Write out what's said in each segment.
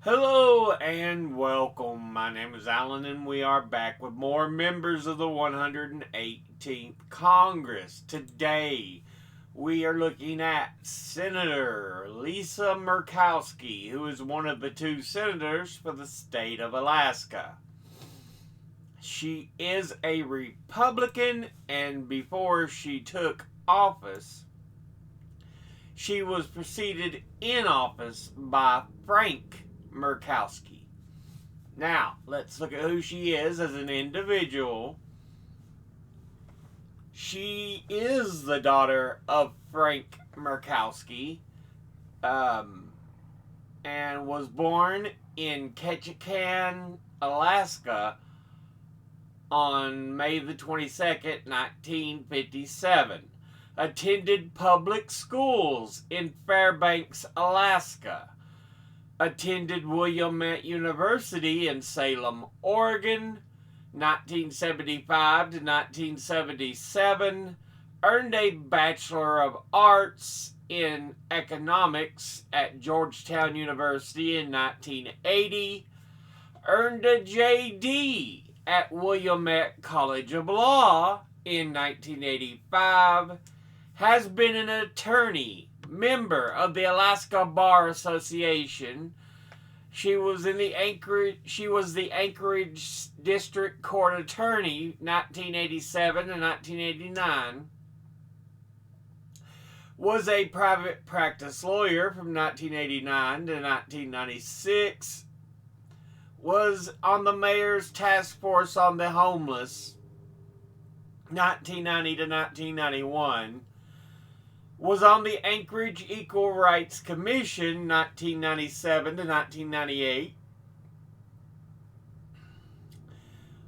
Hello and welcome. My name is Alan, and we are back with more members of the 118th Congress. Today, we are looking at Senator Lisa Murkowski, who is one of the two senators for the state of Alaska. She is a Republican, and before she took office, she was preceded in office by Frank Murkowski. Now, let's look at who she is as an individual. She is the daughter of Frank Murkowski, and was born in Ketchikan, Alaska on May the 22nd, 1957. Attended public schools in Fairbanks, Alaska. Attended Willamette University in Salem, Oregon, 1975 to 1977. Earned a Bachelor of Arts in Economics at Georgetown University in 1980. Earned a JD at Willamette College of Law in 1985. Has been an attorney, member of the Alaska Bar Association. She was the Anchorage District Court Attorney 1987 to 1989. Was a private practice lawyer from 1989 to 1996. Was on the mayor's task force on the homeless 1990 to 1991. Was on the Anchorage Equal Rights Commission 1997 to 1998.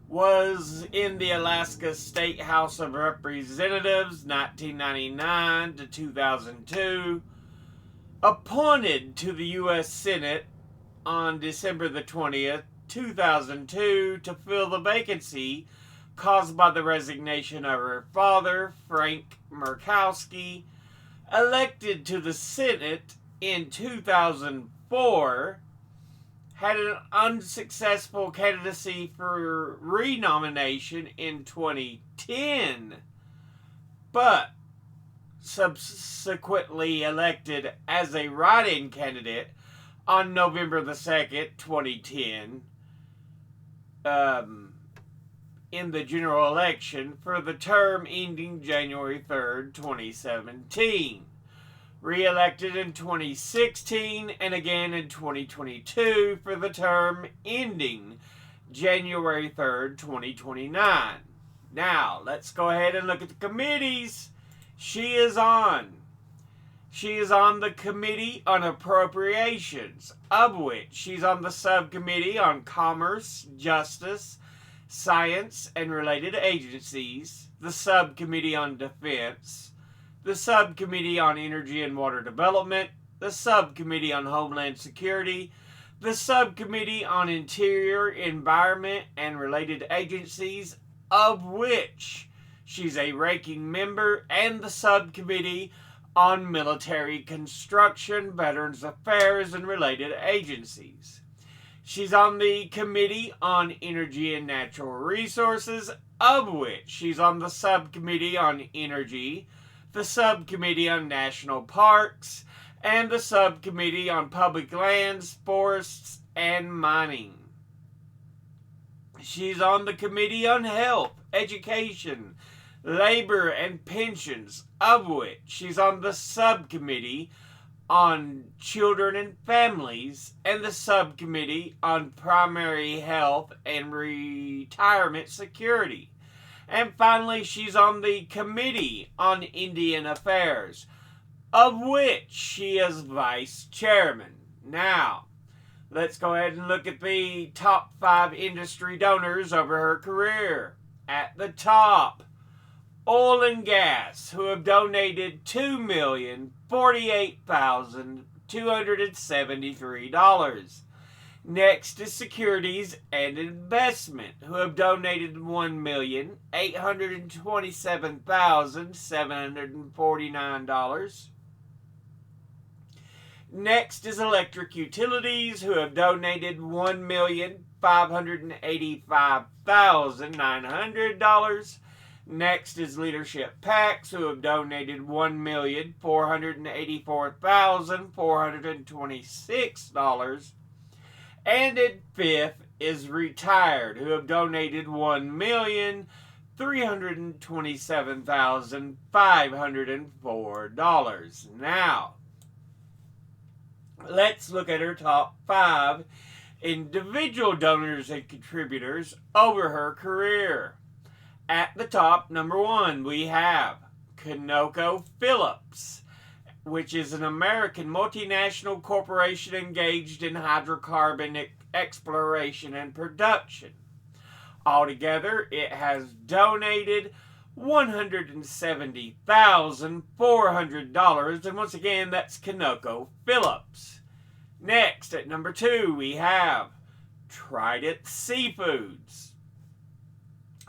Was in the Alaska State House of Representatives 1999 to 2002. Appointed to the U.S. Senate on December the 20th, 2002 to fill the vacancy caused by the resignation of her father, Frank Murkowski. Elected to the Senate in 2004, had an unsuccessful candidacy for renomination in 2010, but subsequently elected as a write-in candidate on November the 2nd, 2010, in the general election for the term ending January 3rd, 2017. Re-elected in 2016 and again in 2022 for the term ending January 3rd, 2029. Now, let's go ahead and look at the committees she is on. She is on the Committee on Appropriations, of which she's on the Subcommittee on Commerce, Justice, Science and Related Agencies, the Subcommittee on Defense, the Subcommittee on Energy and Water Development, the Subcommittee on Homeland Security, the Subcommittee on Interior, Environment and Related Agencies, of which she's a ranking member, and the Subcommittee on Military Construction, Veterans Affairs and Related Agencies. She's on the Committee on Energy and Natural Resources, of which she's on the Subcommittee on Energy, the Subcommittee on National Parks, and the Subcommittee on Public Lands, Forests, and Mining. She's on the Committee on Health, Education, Labor, and Pensions, of which she's on the Subcommittee on Children and Families, and the Subcommittee on Primary Health and Retirement Security. And finally, she's on the Committee on Indian Affairs, of which she is Vice Chairman. Now, let's go ahead and look at the top 5 industry donors over her career. At the top, oil and gas, who have donated $2,048,273. Next is securities and investment, who have donated $1,827,749. Next is electric utilities, who have donated $1,585,900. Next is leadership PACs, who have donated $1,484,426. And in fifth is retired, who have donated $1,327,504. Now, let's look at her top 5 individual donors and contributors over her career. At the top, number 1, we have ConocoPhillips, which is an American multinational corporation engaged in hydrocarbon exploration and production. Altogether, it has donated $170,400, and once again, that's ConocoPhillips. Next, at number 2, we have Trident Seafoods,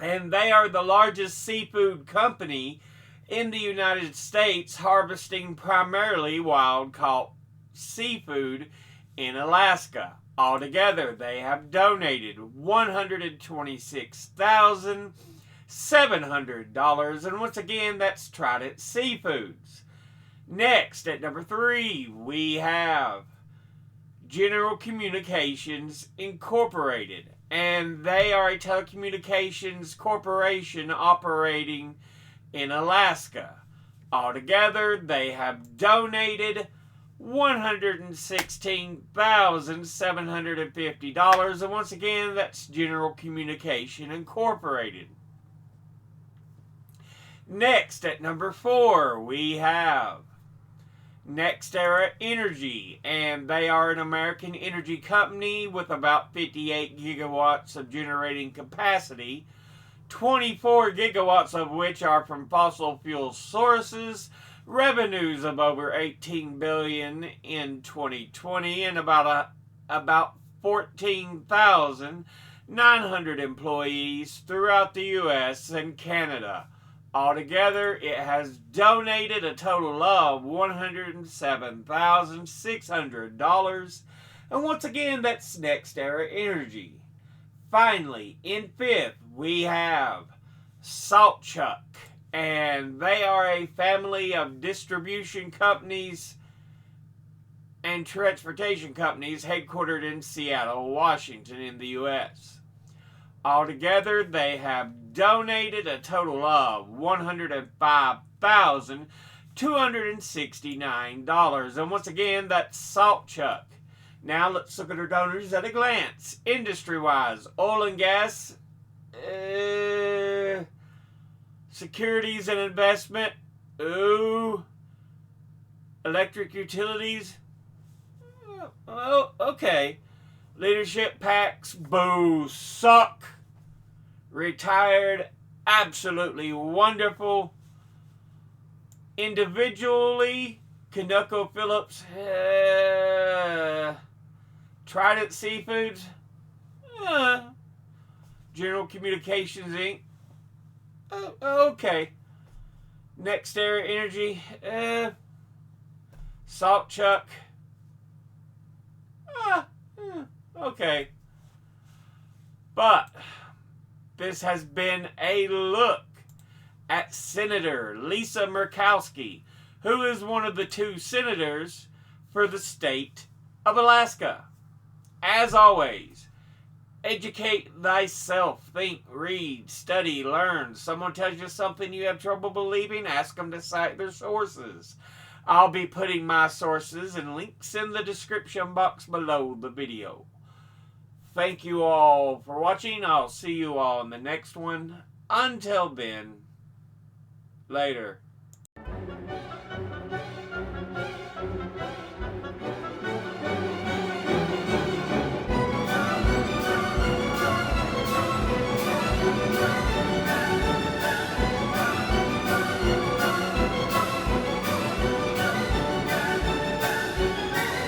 and they are the largest seafood company in the United States, harvesting primarily wild-caught seafood in Alaska. Altogether, they have donated $126,700, and once again, that's Trident Seafoods. Next, at number 3, we have General Communications Incorporated, and they are a telecommunications corporation operating in Alaska. Altogether, they have donated $116,750, and once again, that's General Communication Incorporated. Next, at number 4, we have NextEra Energy, and they are an American energy company with about 58 gigawatts of generating capacity, 24 gigawatts of which are from fossil fuel sources, revenues of over $18 billion in 2020, and about 14,900 employees throughout the U.S. and Canada. Altogether, it has donated a total of $107,600, and once again, that's NextEra Energy. Finally, in 5th, we have Saltchuk, and they are a family of distribution companies and transportation companies headquartered in Seattle, Washington, in the U.S. Altogether, they have donated a total of $105,269, and once again, that's Saltchuk. Now let's look at our donors at a glance. Industry-wise, oil and gas, securities and investment, electric utilities, okay. Leadership PACs, boo, suck. Retired, absolutely wonderful. Individually, ConocoPhillips, Trident Seafoods, General Communications Inc., okay. NextEra Energy, Saltchuk, okay. But this has been a look at Senator Lisa Murkowski, who is one of the 2 senators for the state of Alaska. As always, educate thyself, think, read, study, learn. Someone tells you something you have trouble believing, ask them to cite their sources. I'll be putting my sources and links in the description box below the video. Thank you all for watching. I'll see you all in the next one. Until then, later.